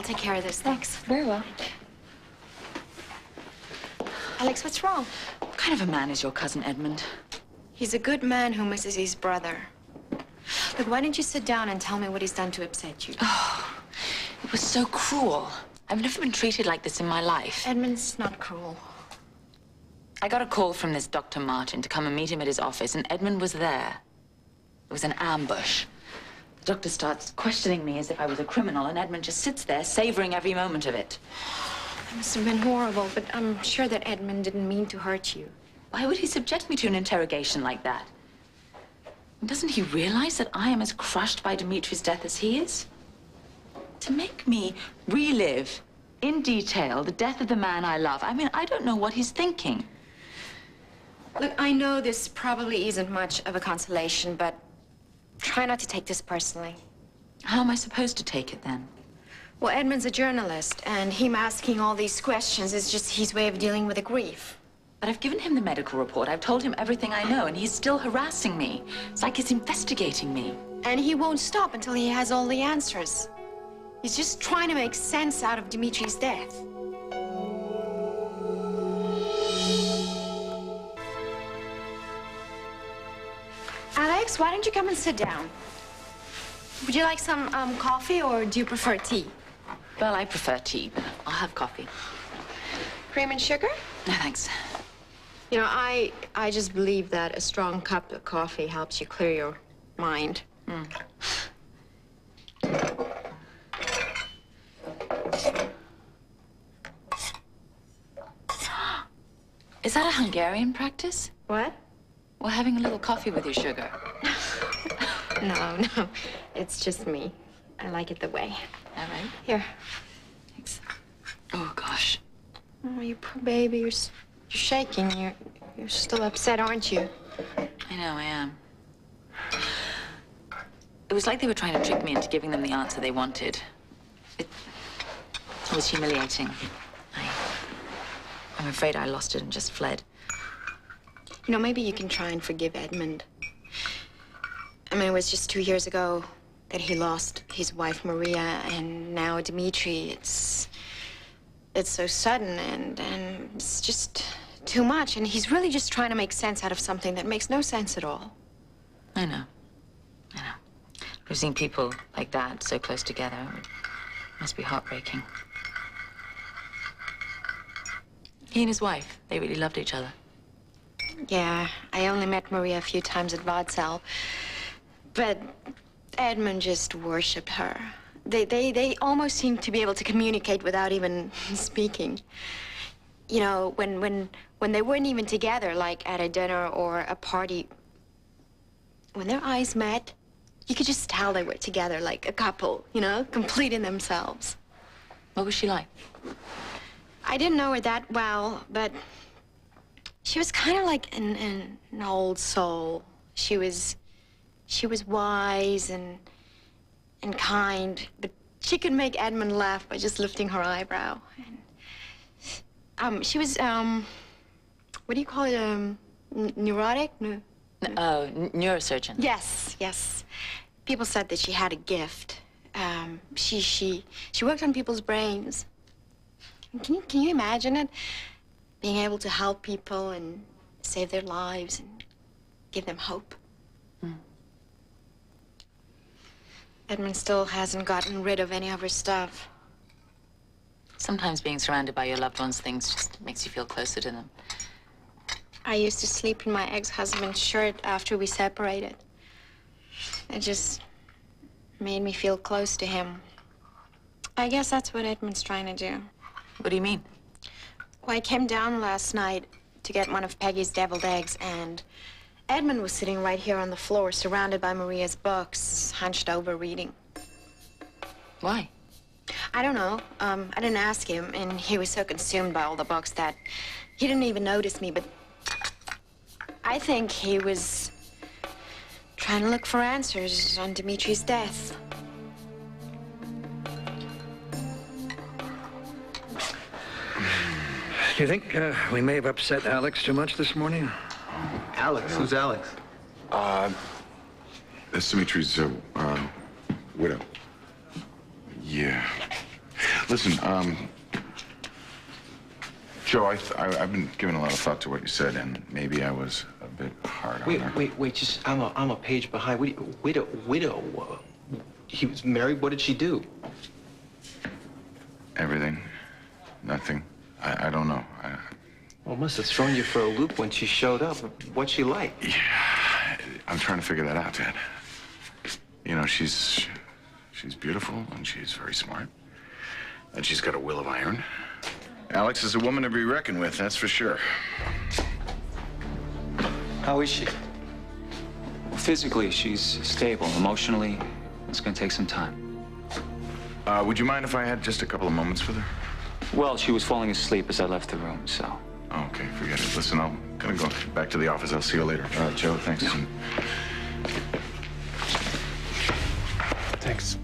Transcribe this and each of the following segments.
I'll take care of this, thanks. Very well. Alex, what's wrong? What kind of a man is your cousin Edmund? He's a good man who misses his brother. Look, why don't you sit down and tell me what he's done to upset you? Oh, it was so cruel. I've never been treated like this in my life. Edmund's not cruel. I got a call from this Dr. Martin to come and meet him at his office, and Edmund was there. It was an ambush. The doctor starts questioning me as if I was a criminal, and Edmund just sits there, savoring every moment of it. It must have been horrible, but I'm sure that Edmund didn't mean to hurt you. Why would he subject me to an interrogation like that? Doesn't he realize that I am as crushed by Dimitri's death as he is? To make me relive in detail the death of the man I love, I mean, I don't know what he's thinking. Look, I know this probably isn't much of a consolation, but try not to take this personally. How am I supposed to take it then? Well, Edmund's a journalist, and him asking all these questions is just his way of dealing with the grief. But I've given him the medical report. I've told him everything I know, and he's still harassing me. It's like he's investigating me. And he won't stop until he has all the answers. He's just trying to make sense out of Dimitri's death. Alex, why don't you come and sit down? Would you like some coffee, or do you prefer tea? Well, I prefer tea, but I'll have coffee. Cream and sugar? No, thanks. You know, I just believe that a strong cup of coffee helps you clear your mind. Mm. Is that a Hungarian practice? What? Well, having a little coffee with your sugar. No, it's just me. I like it the way. All right. Here. Thanks. Oh, gosh. Oh, you poor baby. You're shaking. You're still upset, aren't you? I know, I am. It was like they were trying to trick me into giving them the answer they wanted. It was humiliating. I'm afraid I lost it and just fled. You know, maybe you can try and forgive Edmund. I mean, it was just 2 years ago that he lost his wife, Maria, and now Dimitri. It's so sudden, and it's just too much, and he's really just trying to make sense out of something that makes no sense at all. I know. We've seen people like that so close together. It must be heartbreaking. He and his wife, they really loved each other. Yeah, I only met Maria a few times at Vadsal, but Edmund just worshipped her. They almost seemed to be able to communicate without even speaking. You know, when they weren't even together, like at a dinner or a party, when their eyes met, you could just tell they were together like a couple, you know, complete in themselves. What was she like? I didn't know her that well, but she was kind of like an old soul. She was wise and kind, but she could make Edmund laugh by just lifting her eyebrow. And, she was, what do you call it, neurotic? Oh, neurosurgeon. Yes. People said that she had a gift. She worked on people's brains. Can you imagine it? Being able to help people and save their lives and give them hope. Mm. Edmund still hasn't gotten rid of any of her stuff. Sometimes being surrounded by your loved ones' things just makes you feel closer to them. I used to sleep in my ex-husband's shirt after we separated. It just made me feel close to him. I guess that's what Edmund's trying to do. What do you mean? Well, I came down last night to get one of Peggy's deviled eggs, and Edmund was sitting right here on the floor, surrounded by Maria's books, hunched over reading. Why? I don't know. I didn't ask him, and he was so consumed by all the books that he didn't even notice me, but I think he was trying to look for answers on Dimitri's death. Do you think we may have upset Alex too much this morning? Alex? Who's Alex? That's Dimitri's widow. Yeah. Listen, Joe, I've been giving a lot of thought to what you said, and maybe I was a bit hard on her. Wait, just, I'm a page behind. Widow. He was married, what did she do? Everything. Nothing. I don't know. Well, must have thrown you for a loop when she showed up. What's she like? Yeah, I'm trying to figure that out, Dad. You know, she's beautiful, and she's very smart. And she's got a will of iron. Alex is a woman to be reckoned with, that's for sure. How is she? Physically, she's stable. Emotionally, it's going to take some time. Would you mind if I had just a couple of moments with her? Well, she was falling asleep as I left the room, so... Oh, okay, forget it. Listen, I'm gonna go back to the office. I'll see you later. All right, Joe, thanks. Yeah. Thanks.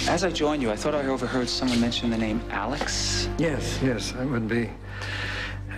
As I joined you, I thought I overheard someone mention the name Alex. Yes, that would be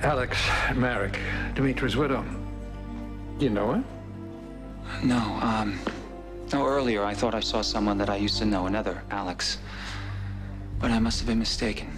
Alex Marick, Dimitri's widow. You know her? No, no, earlier I thought I saw someone that I used to know, another Alex. But I must have been mistaken.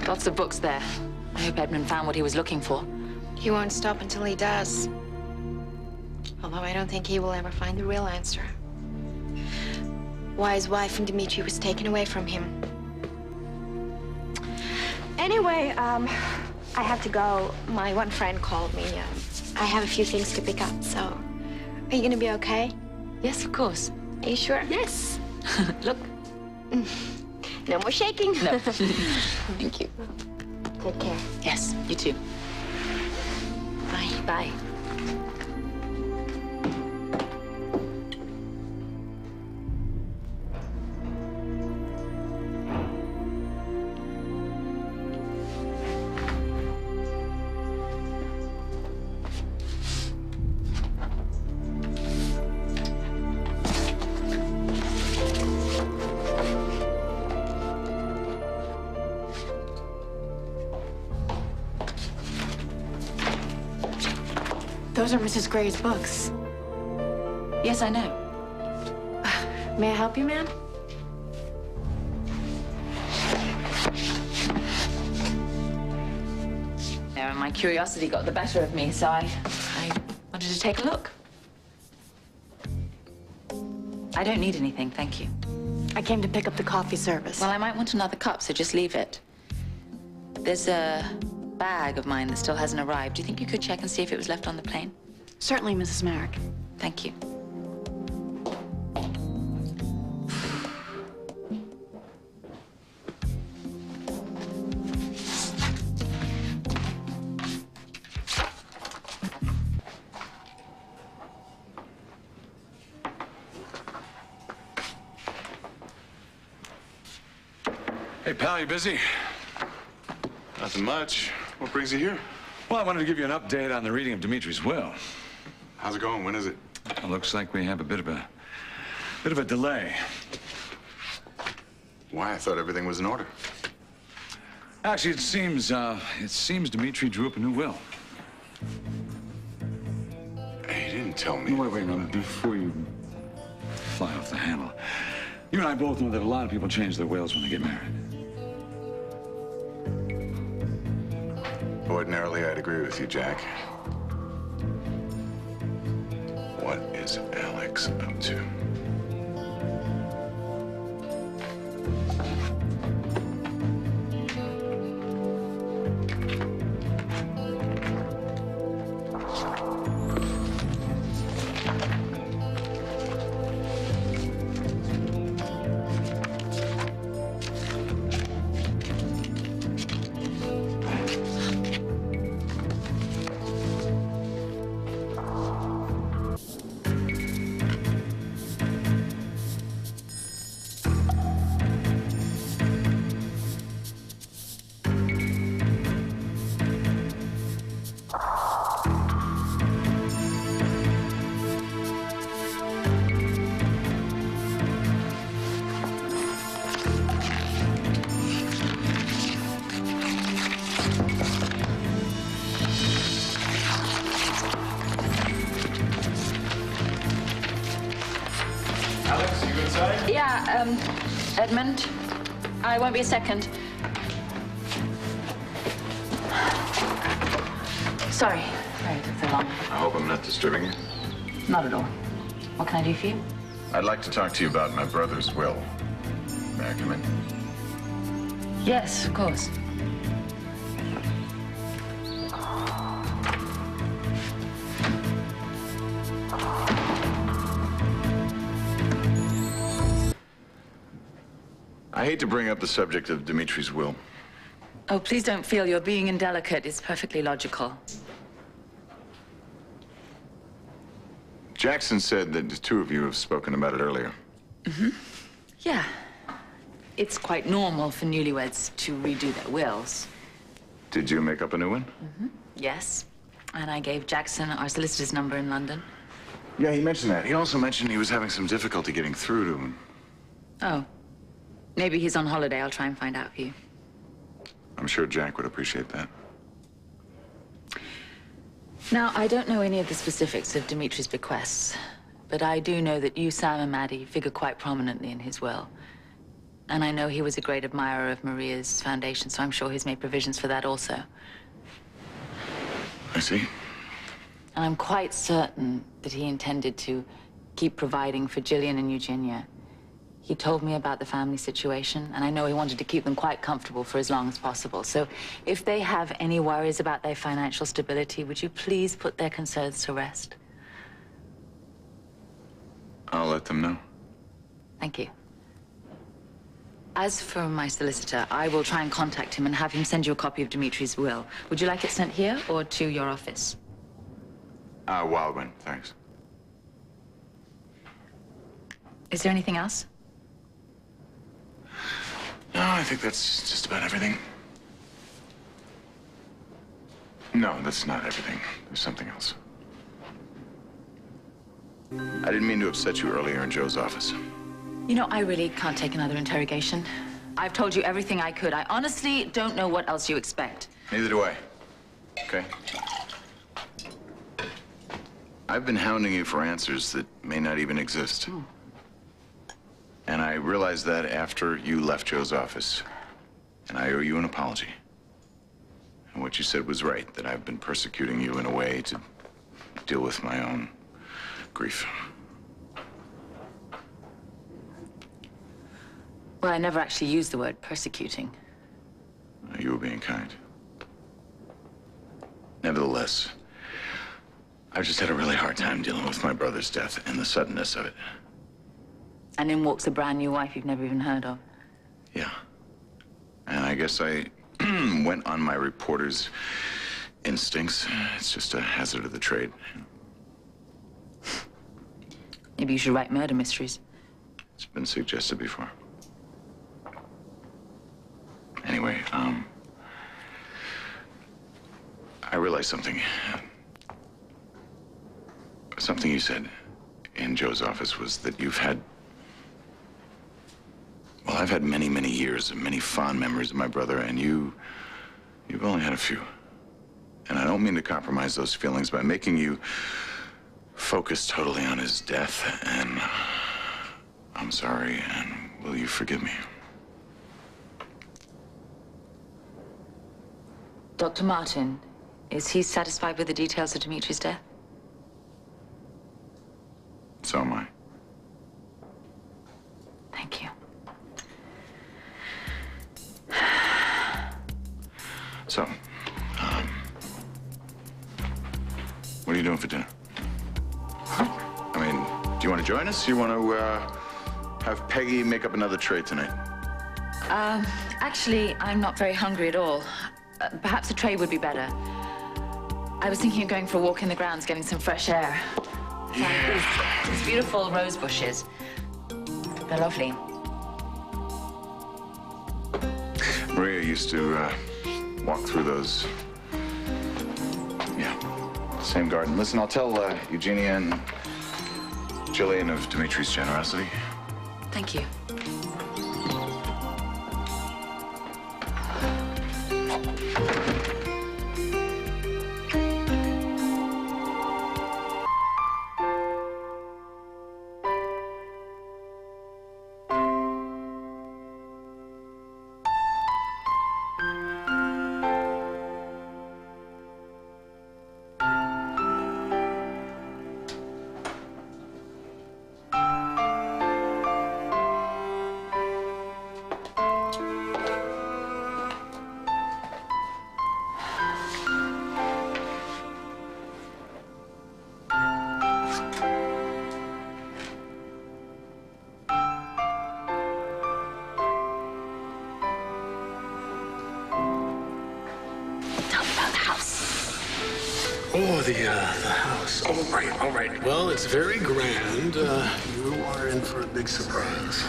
Lots of books there. I hope Edmund found what he was looking for. He won't stop until he does. Although I don't think he will ever find the real answer. Why his wife and Dimitri was taken away from him. Anyway, I have to go. My one friend called me. I have a few things to pick up, so... Are you gonna be okay? Yes, of course. Are you sure? Yes. Look. No more shaking. No. Thank you. Take care. Yes, you too. Bye. Bye. Those are Mrs. Gray's books. Yes, I know. May I help you, ma'am? Yeah, my curiosity got the better of me, so I wanted to take a look. I don't need anything, thank you. I came to pick up the coffee service. Well, I might want another cup, so just leave it. There's a bag of mine that still hasn't arrived. Do you think you could check and see if it was left on the plane? Certainly, Mrs. Marick. Thank you. Hey, pal, you busy? Nothing much. What brings you here? Well, I wanted to give you an update on the reading of Dimitri's will. How's it going? When is it? It looks like we have a bit of a delay. Why? I thought everything was in order. Actually, it seems Dimitri drew up a new will. He didn't tell me. Wait, no, before you fly off the handle. You and I both know that a lot of people change their wills when they get married. Ordinarily, I'd agree with you, Jack. What is Alex up to? inside? Yeah, Edmund, I won't be a second. Sorry it took so long. I hope I'm not disturbing you. Not at all. What can I do for you? I'd like to talk to you about my brother's will. May I come in? Yes, of course. I hate to bring up the subject of Dimitri's will. Oh, please don't feel you're being indelicate. It's perfectly logical. Jackson said that the two of you have spoken about it earlier. Yeah. It's quite normal for newlyweds to redo their wills. Did you make up a new one? Yes. And I gave Jackson our solicitor's number in London. Yeah, he mentioned that. He also mentioned he was having some difficulty getting through to him. Oh. Maybe he's on holiday. I'll try and find out for you. I'm sure Jack would appreciate that. Now, I don't know any of the specifics of Dimitri's bequests, but I do know that you, Sam, and Maddie figure quite prominently in his will. And I know he was a great admirer of Maria's foundation, so I'm sure he's made provisions for that also. I see. And I'm quite certain that he intended to keep providing for Gillian and Eugenia. He told me about the family situation, and I know he wanted to keep them quite comfortable for as long as possible. So if they have any worries about their financial stability, would you please put their concerns to rest? I'll let them know. Thank you. As for my solicitor, I will try and contact him and have him send you a copy of Dimitri's will. Would you like it sent here or to your office? Wildman, thanks. Is there anything else? No, I think that's just about everything. No, that's not everything. There's something else. I didn't mean to upset you earlier in Joe's office. You know, I really can't take another interrogation. I've told you everything I could. I honestly don't know what else you expect. Neither do I. Okay? I've been hounding you for answers that may not even exist. And I realized that after you left Joe's office. And I owe you an apology. And what you said was right, that I've been persecuting you in a way to deal with my own grief. Well, I never actually used the word persecuting. You were being kind. Nevertheless, I've just had a really hard time dealing with my brother's death and the suddenness of it. And in walks a brand new wife you've never even heard of. Yeah. And I guess I went on my reporter's instincts. It's just a hazard of the trade. Maybe you should write murder mysteries. It's been suggested before. Anyway, I realized something. Something you said in Joe's office was that you've had... Well, I've had many, many years and many fond memories of my brother, and you've only had a few. And I don't mean to compromise those feelings by making you focus totally on his death, and I'm sorry, and will you forgive me? Dr. Martin, is he satisfied with the details of Dimitri's death? So am I. Thank you. So, what are you doing for dinner? I mean, do you want to join us? You want to, have Peggy make up another tray tonight? Actually, I'm not very hungry at all. Perhaps a tray would be better. I was thinking of going for a walk in the grounds, getting some fresh air. Yeah. These beautiful rose bushes. They're lovely. Maria used to, walk through those. Yeah, same garden. Listen, I'll tell, Eugenia and Gillian of Dimitri's generosity. Thank you. the house. All right. Well, it's very grand. You are in for a big surprise.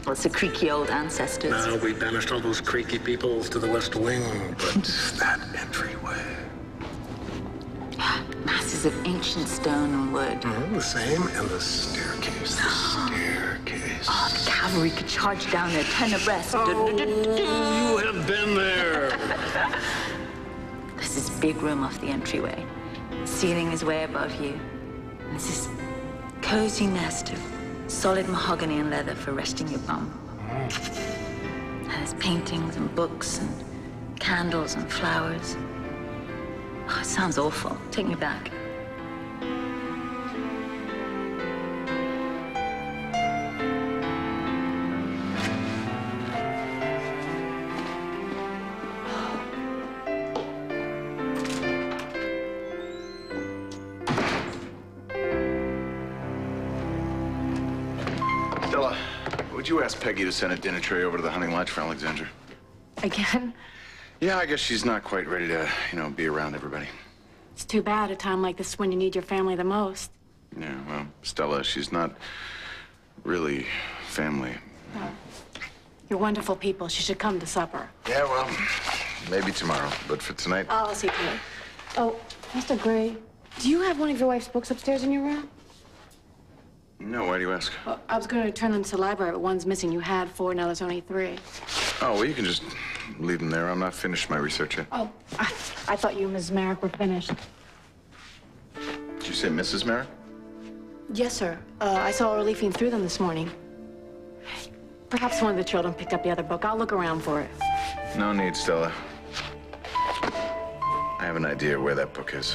Well, it's the creaky old ancestors. Now, we banished all those creaky people to the West Wing, but that entryway. Masses of ancient stone and wood. The same, and the staircase. Oh, the cavalry could charge down there, 10 abreast. You have been there. There's this big room off the entryway. The ceiling is way above you. And there's this cozy nest of solid mahogany and leather for resting your bum. And there's paintings and books and candles and flowers. Oh, it sounds awful. Take me back. Stella, would you ask Peggy to send a dinner tray over to the hunting lodge for Alexandra? Again? Yeah, I guess she's not quite ready to, be around everybody. It's too bad a time like this when you need your family the most. Yeah, well, Stella, she's not really family. Oh. You're wonderful people. She should come to supper. Yeah, well, maybe tomorrow, but for tonight... I'll see to it. Oh, Mr. Gray, do you have one of your wife's books upstairs in your room? No, why do you ask? Well, I was going to return them to the library, but one's missing. You had 4, now there's only 3. Oh, well, you can just leave them there. I'm not finished my research yet. Oh, I thought you and Mrs. Marick were finished. Did you say Mrs. Marick? Yes, sir. I saw her leafing through them this morning. Perhaps one of the children picked up the other book. I'll look around for it. No need, Stella. I have an idea where that book is.